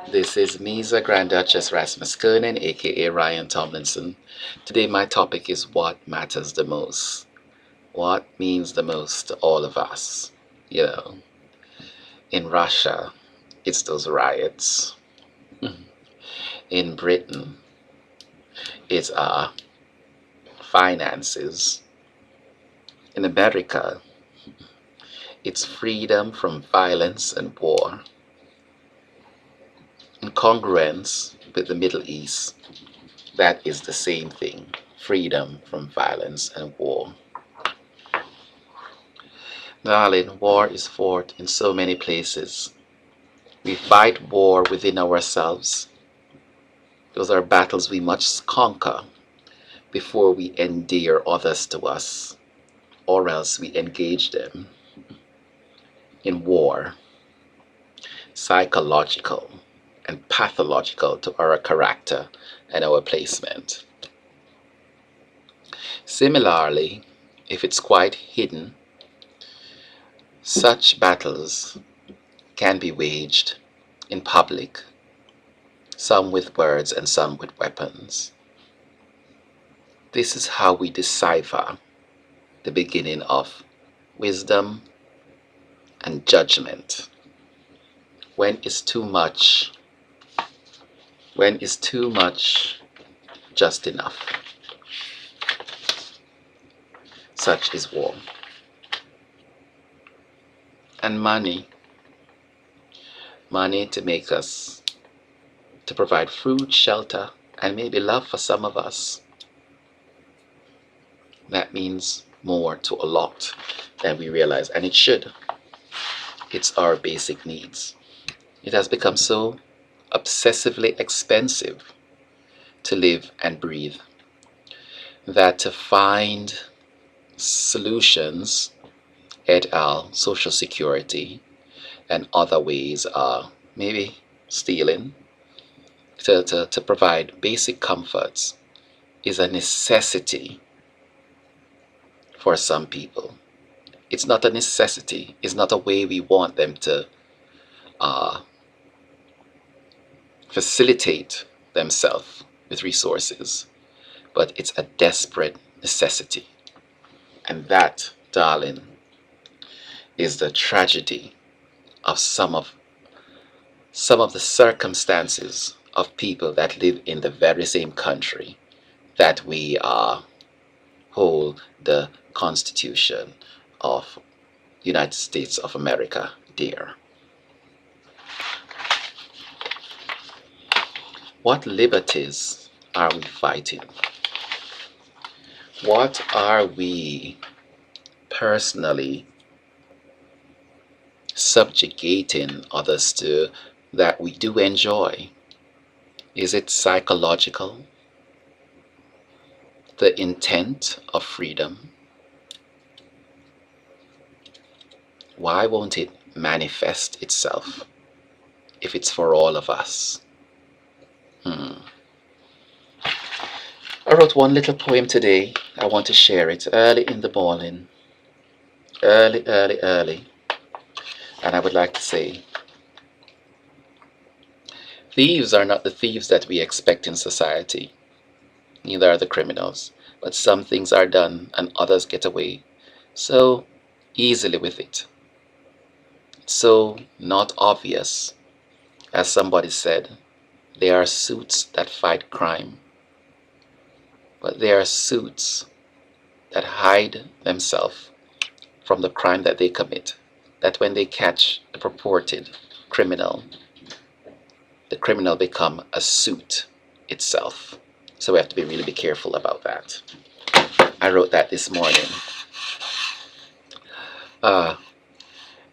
This is Misa Grand Duchess Rasmus Kernan, aka Ryan Tomlinson. Today, my topic is what matters the most. What means the most to all of us? You know, in Russia, it's those riots. In Britain, it's our finances. In America, it's freedom from violence and war. In congruence with the Middle East, that is the same thing, freedom from violence and war. Darling, war is fought in so many places. We fight war within ourselves. Those are battles we must conquer before we endear others to us, or else we engage them in war, psychological and pathological to our character and our placement. Similarly, if it's quite hidden, such battles can be waged in public, some with words and some with weapons. This is how we decipher the beginning of wisdom and judgment. When is too much? When is too much just enough? Such is war. And money to make us, to provide food, shelter, and maybe love for some of us. That means more to a lot than we realize, and it should. It's our basic needs. It has become so obsessively expensive to live and breathe that to find solutions, et al., social security, and other ways are maybe stealing, to provide basic comforts is a necessity for some people. It's not a necessity, it's not a way we want them to facilitate themselves with resources, but it's a desperate necessity. And that, darling, is the tragedy of some of the circumstances of people that live in the very same country that we hold the Constitution of United States of America dear. What liberties are we fighting? What are we personally subjugating others to that we do enjoy? Is it psychological? The intent of freedom? Why won't it manifest itself if it's for all of us? I wrote one little poem today. I want to share it early in the morning. Early. And I would like to say, thieves are not the thieves that we expect in society. Neither are the criminals. But some things are done and others get away so easily with it. So not obvious. As somebody said, there are suits that fight crime. But there are suits that hide themselves from the crime that they commit. That when they catch the purported criminal, the criminal become a suit itself. So we have to be careful about that. I wrote that this morning.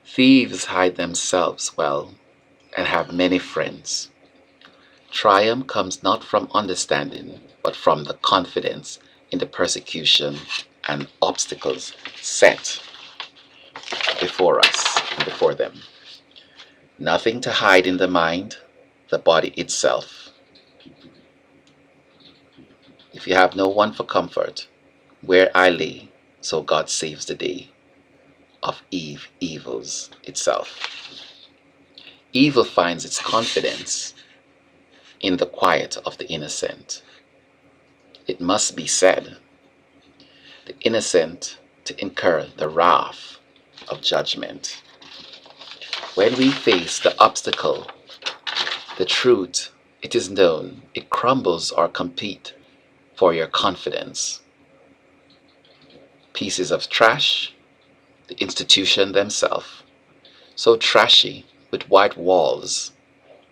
Thieves hide themselves well and have many friends. Triumph comes not from understanding, but from the confidence in the persecution and obstacles set before us and before them. Nothing to hide in the mind, the body itself. If you have no one for comfort, where I lay, so God saves the day of evils itself. Evil finds its confidence in the quiet of the innocent. It must be said, the innocent to incur the wrath of judgment. When we face the obstacle, the truth, it is known, it crumbles or compete for your confidence. Pieces of trash, the institution themselves, so trashy with white walls,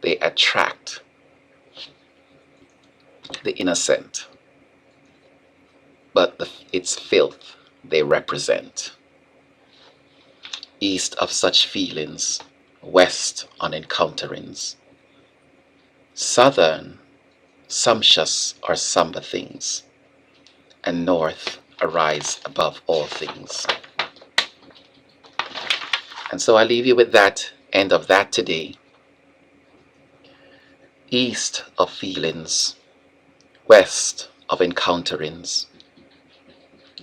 they attract the innocent, but its filth they represent. East of such feelings, west on encounterings, southern sumptuous or somber things, and north arise above all things. And so I leave you with that end of that today. East of feelings, west of encounterings,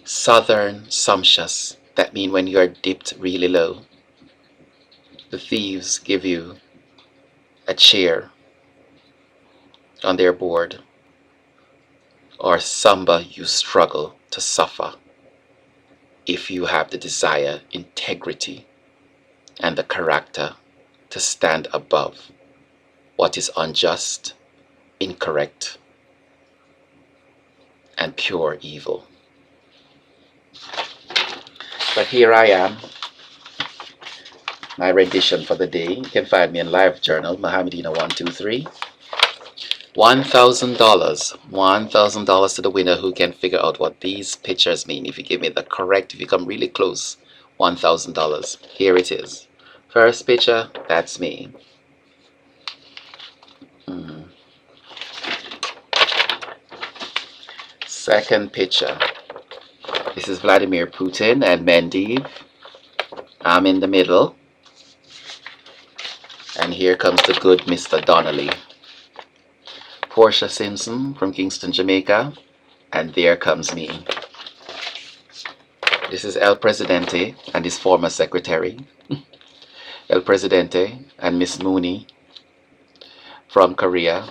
southern sumptuous, that mean when you are dipped really low, the thieves give you a chair on their board, or somber you struggle to suffer if you have the desire, integrity, and the character to stand above what is unjust, incorrect, and pure evil. But here I am, my rendition for the day. You can find me in Live Journal, Mohammedina123. $1,000. $1,000 to the winner who can figure out what these pictures mean. If you give me the correct, if you come really close, $1,000. Here it is. First picture, that's me. Second picture, this is Vladimir Putin and Mendev. I'm in the middle. And here comes the good Mr. Donnelly. Portia Simpson from Kingston, Jamaica. And there comes me. This is El Presidente and his former secretary. El Presidente and Miss Mooney from Korea.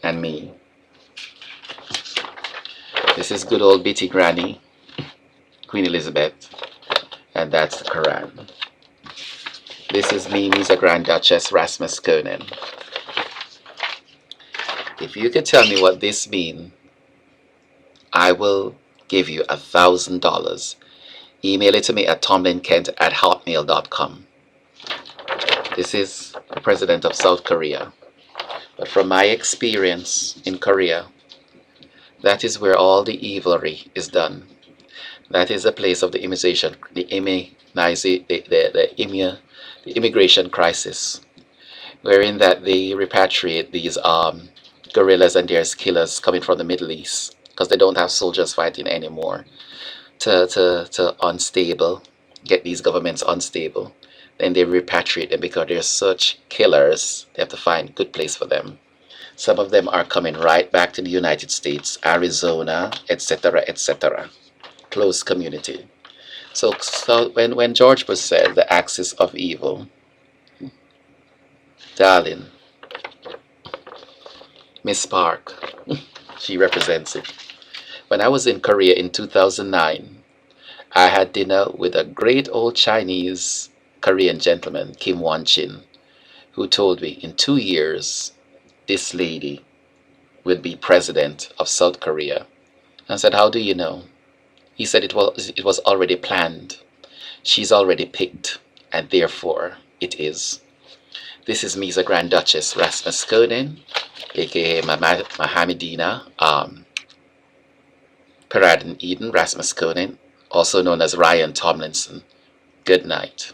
And me. This is good old Bitty Granny, Queen Elizabeth. And that's the Quran. This is me, Misa Grand Duchess Rasmus Konen. If you could tell me what this means, I will give you $1,000. Email it to me at tomlinkent@hotmail.com. This is the president of South Korea. But from my experience in Korea, that is where all the evilry is done. That is the place of the immigration crisis, wherein that they repatriate these guerrillas and their killers coming from the Middle East, because they don't have soldiers fighting anymore, to unstable, get these governments unstable. Then they repatriate them because they're such killers, they have to find a good place for them. Some of them are coming right back to the United States, Arizona, etc., etc. Close community. So when George Bush said the axis of evil, darling, Miss Park, she represents it. When I was in Korea in 2009, I had dinner with a great old Chinese Korean gentleman, Kim Won-chin, who told me in 2 years, this lady will be president of South Korea. I said, how do you know? He said it was already planned. She's already picked, and therefore it is. This is Misa Grand Duchess Rasmus Konen, aka Mohammedina Paraden Eden Rasmus Konen, also known as Ryan Tomlinson. Good night.